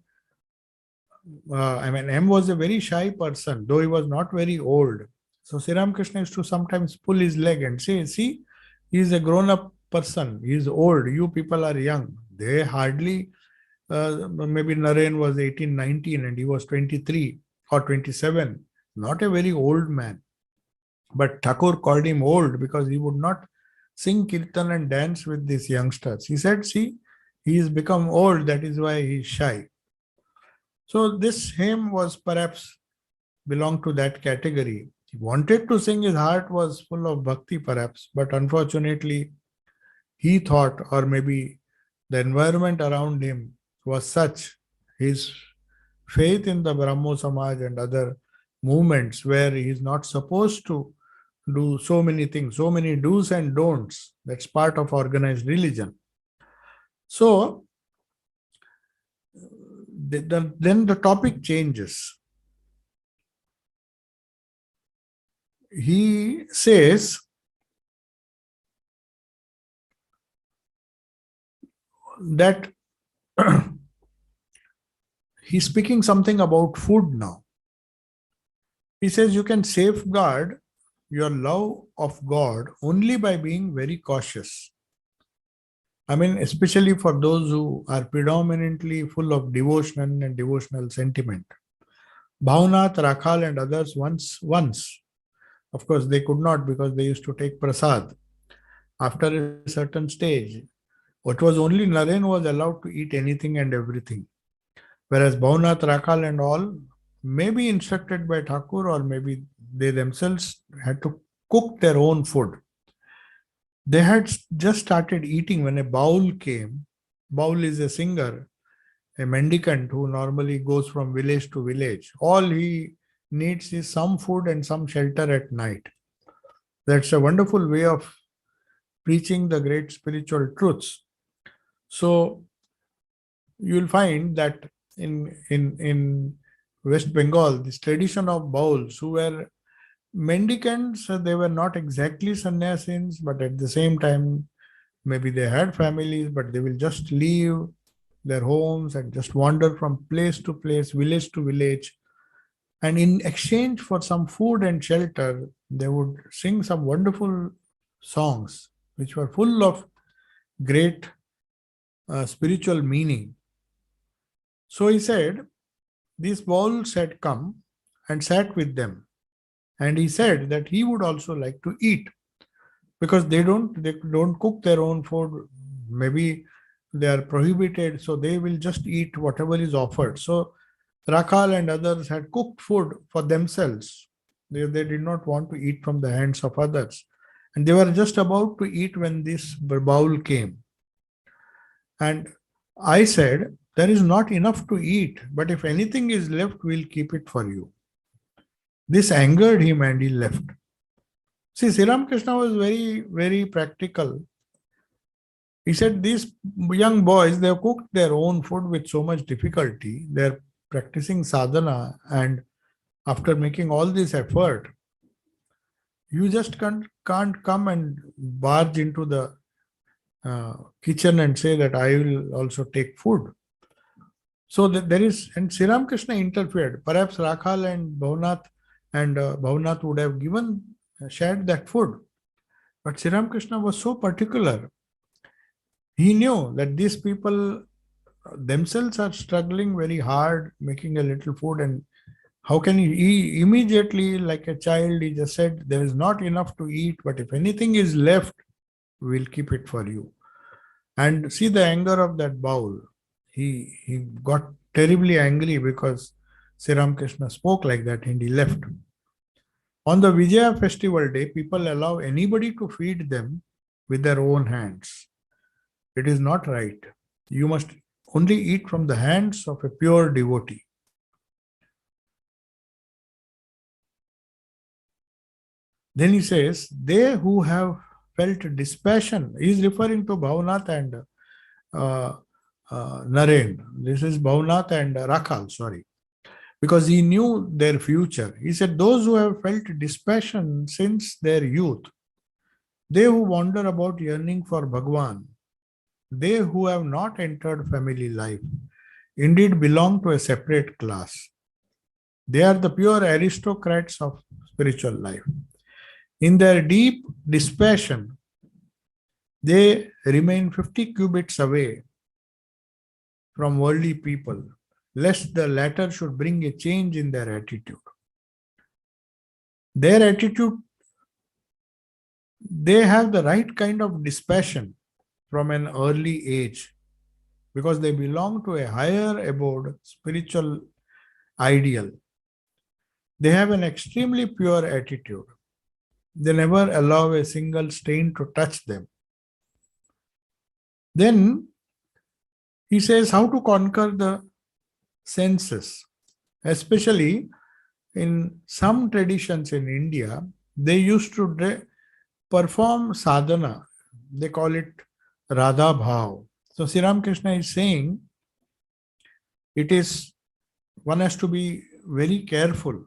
M was a very shy person, though he was not very old. So Sri Ramakrishna used to sometimes pull his leg and say, see, he is a grown-up person. He is old. You people are young. They hardly, maybe Naren was 18, 19 and he was 23 or 27. Not a very old man. But Thakur called him old because he would not sing kirtan and dance with these youngsters. He said, see, he has become old. That is why he is shy. So this hymn was perhaps belonged to that category. He wanted to sing, his heart was full of bhakti perhaps, but unfortunately he thought, or maybe the environment around him was such, his faith in the Brahmo Samaj and other movements where he is not supposed to do so many things, so many do's and don'ts. That's part of organized religion. So then the topic changes. He says that he's speaking something about food now. He says you can safeguard your love of God only by being very cautious. Especially for those who are predominantly full of devotion and devotional sentiment. Bhavnath, Rakhal and others once, of course they could not because they used to take prasad. After a certain stage, it was only Naren was allowed to eat anything and everything. Whereas Bhavnath, Rakhal and all may be instructed by Thakur or maybe they themselves had to cook their own food. They had just started eating when a Baul came. Baul is a singer, a mendicant who normally goes from village to village. All he needs is some food and some shelter at night. That's a wonderful way of preaching the great spiritual truths. So you'll find that in West Bengal, this tradition of bauls who were mendicants. They were not exactly sannyasins, but at the same time, maybe they had families, but they will just leave their homes and just wander from place to place, village to village. And in exchange for some food and shelter, they would sing some wonderful songs which were full of great spiritual meaning. So he said, these bowls had come and sat with them. And he said that he would also like to eat because they don't cook their own food. Maybe they are prohibited, so they will just eat whatever is offered. So Rakhal and others had cooked food for themselves. They did not want to eat from the hands of others. And they were just about to eat when this bowl came. And I said, there is not enough to eat, but if anything is left, we'll keep it for you. This angered him and he left. See, Sri Ramakrishna was very, very practical. He said, these young boys, they have cooked their own food with so much difficulty. They're practicing sadhana, and after making all this effort, you just can't come and barge into the kitchen and say that I will also take food. So there is, and Sri Ramakrishna interfered. Perhaps Rakhal and Bhavnath would have shared that food. But Sri Ramakrishna was so particular. He knew that these people themselves are struggling very hard, making a little food, and how can he immediately, like a child, he just said, there is not enough to eat, but if anything is left, we'll keep it for you. And see the anger of that bowl. He got terribly angry because Sri Ramakrishna spoke like that and he left. On the Vijaya festival day, people allow anybody to feed them with their own hands. It is not right. You must only eat from the hands of a pure devotee. Then he says, they who have felt dispassion, he is referring to Bhavnath and Naren. This is Bhavnath and Rakhal, sorry. Because he knew their future. He said, those who have felt dispassion since their youth, they who wander about yearning for Bhagwan, they who have not entered family life, indeed belong to a separate class. They are the pure aristocrats of spiritual life. In their deep dispassion, they remain 50 cubits away from worldly people, lest the latter should bring a change in their attitude. Their attitude, they have the right kind of dispassion from an early age because they belong to a higher abode, spiritual ideal. They have an extremely pure attitude. They never allow a single stain to touch them. Then he says how to conquer the senses. Especially in some traditions in India, they used to perform sadhana. They call it Radha Bhav. So Sri Ramakrishna is saying one has to be very careful.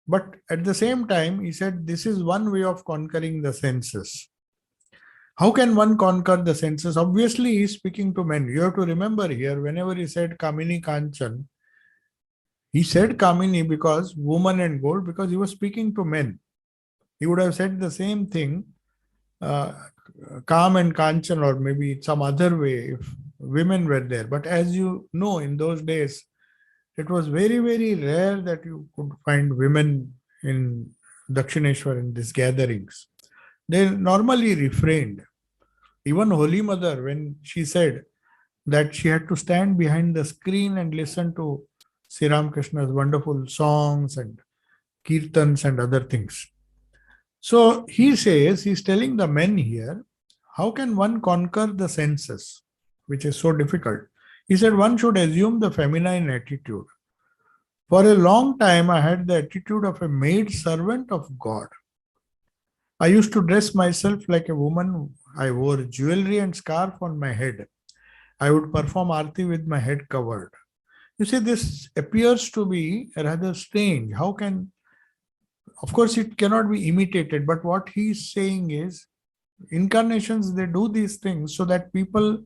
But at the same time, he said, this is one way of conquering the senses. How can one conquer the senses? Obviously, he is speaking to men. You have to remember here, whenever he said Kamini Kanchan, he said Kamini because woman and gold, because he was speaking to men. He would have said the same thing, Kam and Kanchan, or maybe some other way if women were there. But as you know, in those days, it was very, very rare that you could find women in Dakshineshwar in these gatherings. They normally refrained. Even Holy Mother, when she said that she had to stand behind the screen and listen to Sri Ramakrishna's wonderful songs and kirtans and other things. So he says, he's telling the men here, how can one conquer the senses, which is so difficult? He said one should assume the feminine attitude. For a long time, I had the attitude of a maid servant of God. I used to dress myself like a woman. I wore jewelry and scarf on my head. I would perform arti with my head covered. You see, this appears to be rather strange. How can, of course, it cannot be imitated, but what he's saying is incarnations, they do these things so that people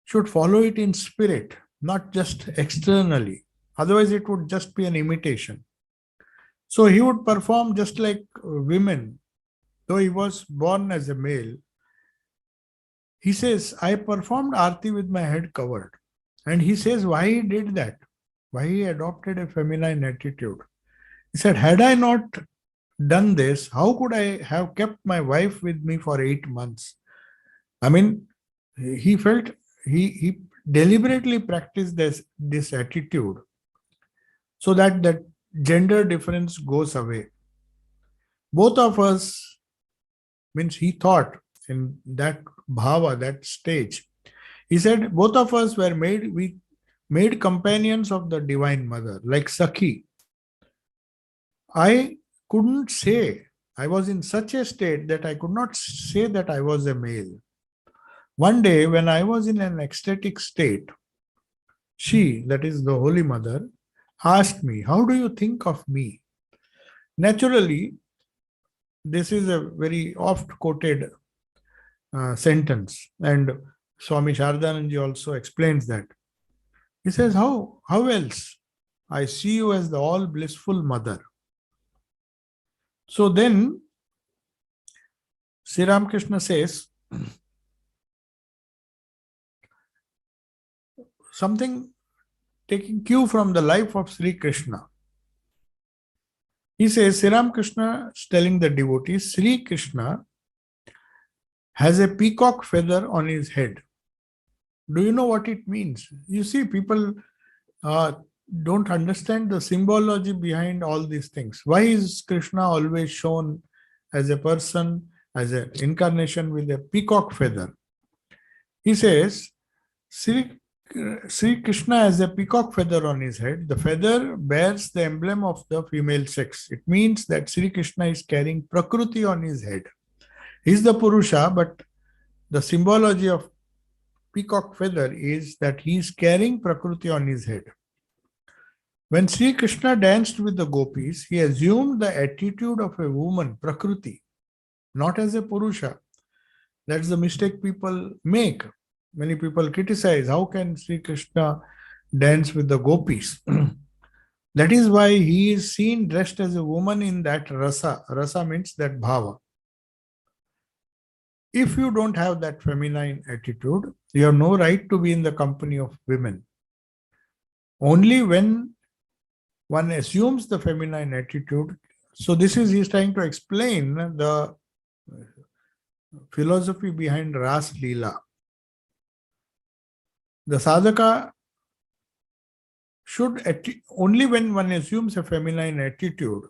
should follow it in spirit, not just externally. Otherwise, it would just be an imitation. So he would perform just like women, though he was born as a male. He says, I performed Aarti with my head covered. And he says why he did that, why he adopted a feminine attitude. He said, had I not done this, how could I have kept my wife with me for 8 months? I mean, he felt he deliberately practiced this attitude so that that gender difference goes away. Both of us, means he thought in that bhava, that stage, he said, both of us were we made companions of the Divine Mother, like Sakhi. I couldn't say, I was in such a state that I could not say that I was a male. One day, when I was in an ecstatic state, she, that is the Holy Mother, asked me, how do you think of me? Naturally, this is a very oft quoted sentence, and Swami Shardananji also explains that. He says, how else? I see you as the all blissful mother. So then, Sri Ramakrishna says something taking cue from the life of Sri Krishna. He says, Sri Ramakrishna is telling the devotees, Sri Krishna has a peacock feather on his head. Do you know what it means? You see, people don't understand the symbology behind all these things. Why is Krishna always shown as a person, as an incarnation with a peacock feather? He says, Sri Krishna has a peacock feather on his head. The feather bears the emblem of the female sex. It means that Sri Krishna is carrying Prakriti on his head. He is the Purusha, but the symbology of peacock feather is that he is carrying Prakriti on his head. When Sri Krishna danced with the gopis, he assumed the attitude of a woman, Prakriti, not as a Purusha. That's the mistake people make. Many people criticize, how can Sri Krishna dance with the gopis? That is why he is seen dressed as a woman in that rasa. Rasa means that bhava. If you don't have that feminine attitude, you have no right to be in the company of women. Only when one assumes the feminine attitude. So this is, he's trying to explain the philosophy behind Ras Leela. The sadhaka should, only when one assumes a feminine attitude,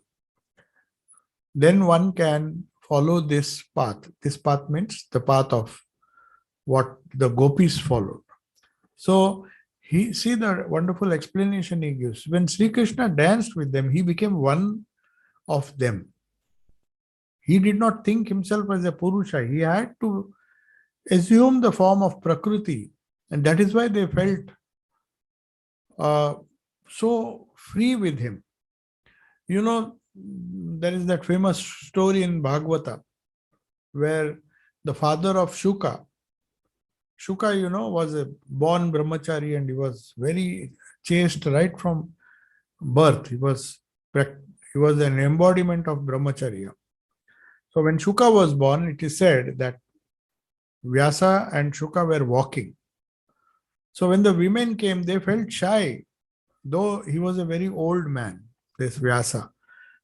then one can follow this path. This path means the path of what the gopis followed. So see the wonderful explanation he gives. When Sri Krishna danced with them, he became one of them. He did not think himself as a Purusha. He had to assume the form of Prakriti. And that is why they felt so free with him. You know, there is that famous story in Bhagavata where the father of Shuka, was a born brahmachari and he was very chaste right from birth. He was an embodiment of brahmacharya. So when Shuka was born, it is said that Vyasa and Shuka were walking. So when the women came, they felt shy, though he was a very old man, this Vyasa.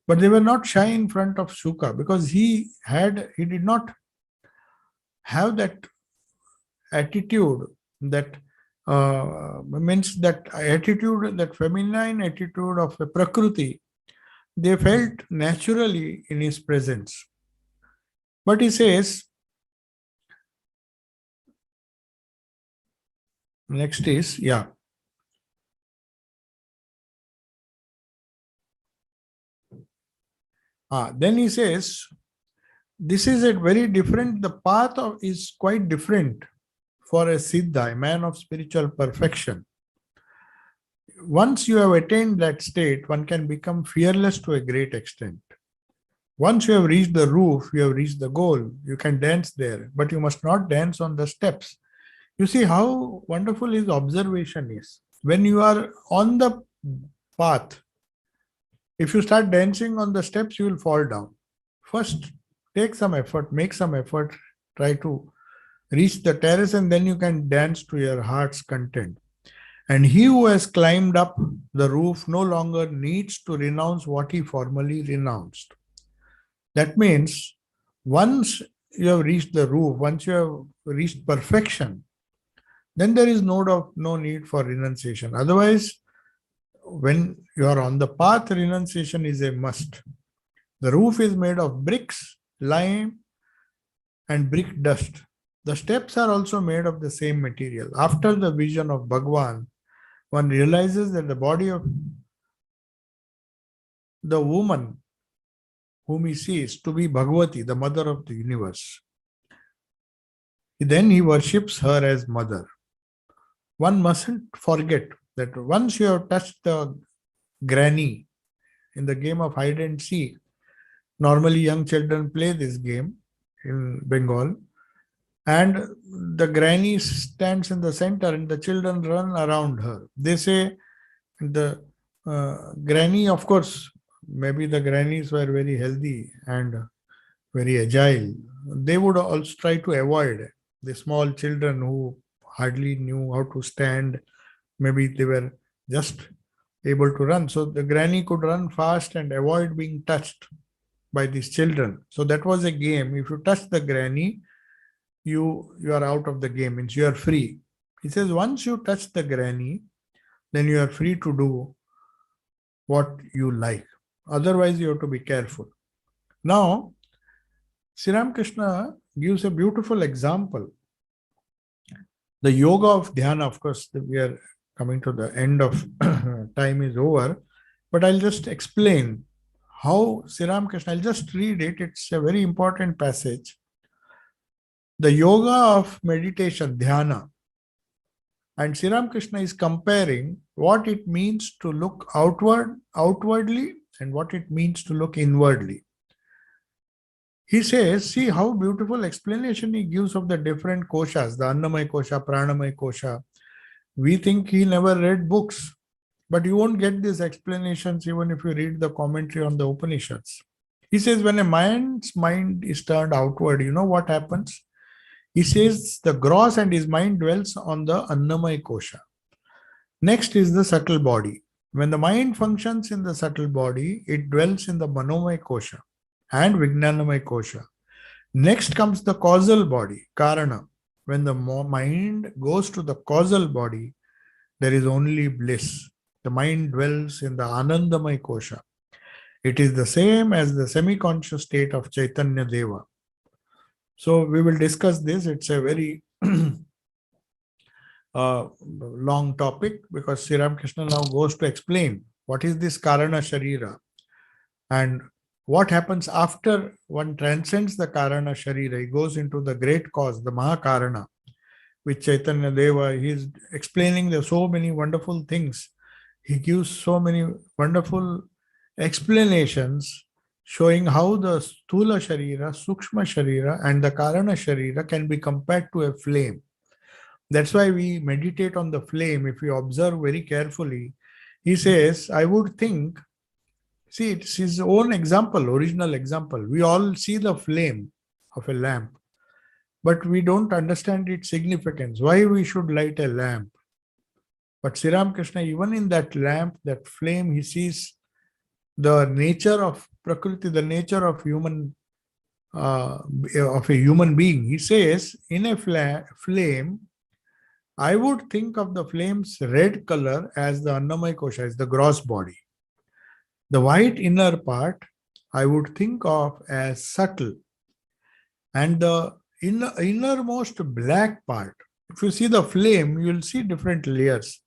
But they were not shy in front of Shuka because he did not have that attitude, that means that attitude, that feminine attitude of a Prakriti, they felt naturally in his presence. But he says, next is, then he says, this is a very different, the path is quite different for a Siddha, a man of spiritual perfection. Once you have attained that state, one can become fearless to a great extent. Once you have reached the roof, you have reached the goal. You can dance there, but you must not dance on the steps. You see how wonderful his observation is. When you are on the path, if you start dancing on the steps, you will fall down. First, take some effort, make some effort, try to reach the terrace, and then you can dance to your heart's content. And he who has climbed up the roof no longer needs to renounce what he formerly renounced. That means once you have reached the roof, once you have reached perfection, then there is no need for renunciation. Otherwise, when you are on the path, renunciation is a must. The roof is made of bricks, lime, and brick dust. The steps are also made of the same material. After the vision of Bhagwan, one realizes that the body of the woman whom he sees to be Bhagavati, the mother of the universe. Then he worships her as mother. One mustn't forget that once you have touched the granny in the game of hide and seek, normally young children play this game in Bengal, and the granny stands in the center and the children run around her. They say the granny, of course, maybe the grannies were very healthy and very agile. They would also try to avoid the small children who hardly knew how to stand. Maybe they were just able to run. So the granny could run fast and avoid being touched by these children. So that was a game. If you touch the granny, you are out of the game, means you are free. He says once you touch the granny, then you are free to do what you like. Otherwise, you have to be careful. Now, Sri Ramakrishna gives a beautiful example. The yoga of dhyana, of course, we are coming to the end of time is over, but I'll just explain how Sri Ramakrishna, I'll just read it. It's a very important passage. The yoga of meditation, dhyana, and Sri Ramakrishna is comparing what it means to look outwardly, and what it means to look inwardly. He says, see how beautiful explanation he gives of the different koshas, the Annamaya kosha, Pranamaya kosha. We think he never read books, but you won't get these explanations even if you read the commentary on the Upanishads. He says, when a man's mind is turned outward, you know what happens? He says the gross and his mind dwells on the Annamaya kosha. Next is the subtle body. When the mind functions in the subtle body, it dwells in the Manomaya kosha and Vijnanamaya kosha. Next comes the causal body, Karana. When the mind goes to the causal body, there is only bliss. The mind dwells in the Anandamaya kosha. It is the same as the semi-conscious state of Chaitanya Deva. So we will discuss this. It's a very long topic because Sri Ramakrishna now goes to explain what is this Karana Sharira and what happens after one transcends the Karana Sharira. He goes into the great cause, the Mahakarana, with Chaitanya Deva. He is explaining the so many wonderful things. He gives so many wonderful explanations showing how the Sthula Sharira, Sukshma Sharira and the Karana Sharira can be compared to a flame. That's why we meditate on the flame. If you observe very carefully, he says, I would think, see, it's his own example, original example. We all see the flame of a lamp, but we don't understand its significance, why we should light a lamp. But Sri Ramakrishna, even in that lamp, that flame, he sees the nature of Prakriti, the nature of a human being. He says, in a flame, I would think of the flame's red color as the Annamaya kosha, as the gross body. The white inner part, I would think of as subtle. And the innermost black part, if you see the flame, you will see different layers.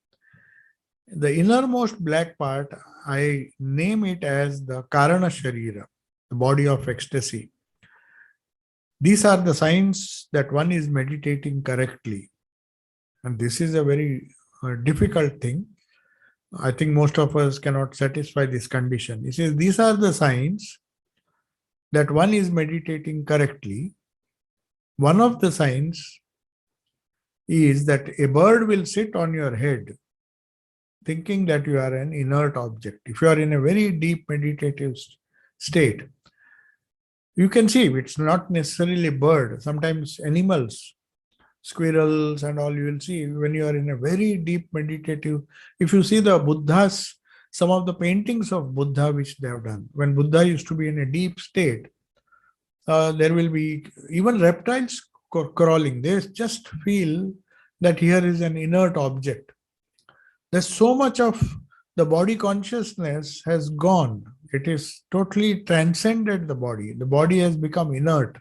The innermost black part, I name it as the Karana Sharira, the body of ecstasy. These are the signs that one is meditating correctly. And this is a very difficult thing. I think most of us cannot satisfy this condition. He says these are the signs that one is meditating correctly. One of the signs is that a bird will sit on your head thinking that you are an inert object. If you are in a very deep meditative state, you can see it's not necessarily a bird. Sometimes animals, squirrels and all, you will see when you are in a very deep meditative. If you see the Buddhas, some of the paintings of Buddha which they have done, when Buddha used to be in a deep state, there will be even reptiles crawling. They just feel that here is an inert object. There's so much of the body consciousness has gone. It is totally transcended the body. The body has become inert.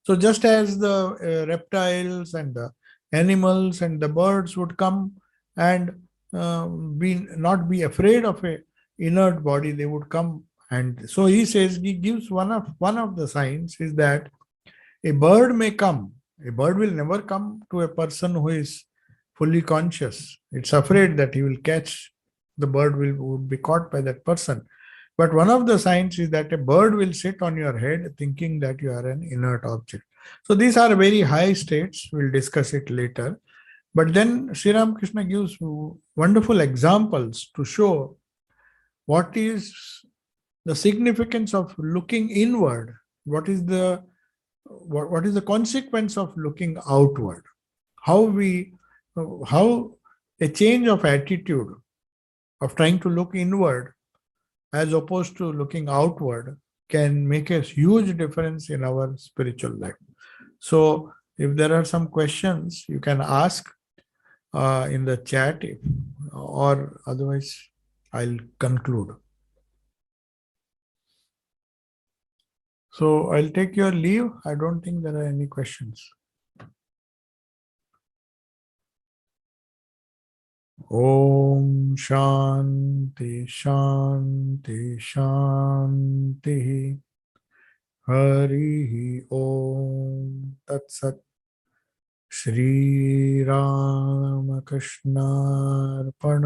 So just as the reptiles and the animals and the birds would come and not be afraid of a inert body, they would come. And so he says, he gives one of the signs is that a bird may come. A bird will never come to a person who is fully conscious. It's afraid that he will catch, the bird would be caught by that person. But one of the signs is that a bird will sit on your head thinking that you are an inert object. So these are very high states. We'll discuss it later. But then Sri Ramakrishna gives wonderful examples to show what is the significance of looking inward. What is the consequence of looking outward? How a change of attitude of trying to look inward as opposed to looking outward can make a huge difference in our spiritual life. So if there are some questions, you can ask in the chat, or otherwise I'll conclude. So I'll take your leave. I don't think there are any questions. Om Shanti Shanti Shanti Hari Om Tat Sat. Shri Ramakrishna Arpana.